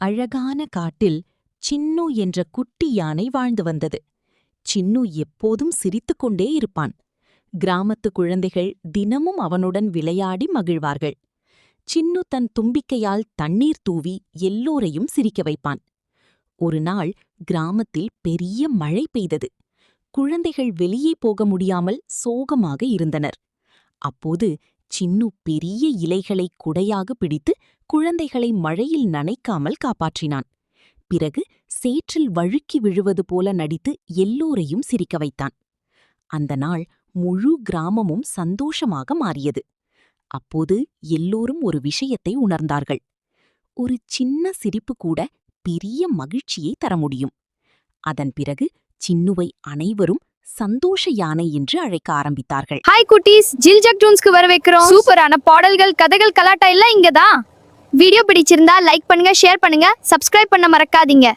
அழகான காட்டில் சின்னு என்ற குட்டி யானை வாழ்ந்து வந்தது. சின்னு எப்போதும் சிரித்துக்கொண்டே இருப்பான். கிராமத்து குழந்தைகள் தினமும் அவனுடன் விளையாடி மகிழ்வார்கள். சின்னு தன் தும்பிக்கையால் தண்ணீர் தூவி எல்லோரையும் சிரிக்க வைப்பான். ஒரு நாள் கிராமத்தில் பெரிய மழை பெய்தது. குழந்தைகள் வெளியே போக முடியாமல் சோகமாக இருந்தனர். அப்போது சின்னு பெரிய இலைகளை குடையாக பிடித்து குழந்தைகளை மழையில் நனைக்காமல் காப்பாற்றினான். பிறகு சேற்றில் வழுக்கி விழுவது போல நடித்து எல்லோரையும் சிரிக்க வைத்தான். அந்த நாள் முழு கிராமமும் சந்தோஷமாக மாறியது. அப்போது எல்லோரும் ஒரு விஷயத்தை உணர்ந்தார்கள். ஒரு சின்ன சிரிப்பு கூட பெரிய மகிழ்ச்சியை தர முடியும். அதன் பிறகு சின்னுவை அனைவரும் சந்தோஷ யானை என்று அழைக்க ஆரம்பித்தார்கள். ஹாய் குட்டீஸ், ஜில்ஜாக் டூன்ஸ்க்கு வர வைக்கிறோம். சூப்பரான பாடல்கள், கதைகள், கலாட்டா எல்லாம் இங்கதான். வீடியோ பிடிச்சிருந்தா லைக் பண்ணுங்க, ஷேர் பண்ணுங்க, சப்ஸ்கிரைப் பண்ண மறக்காதீங்க.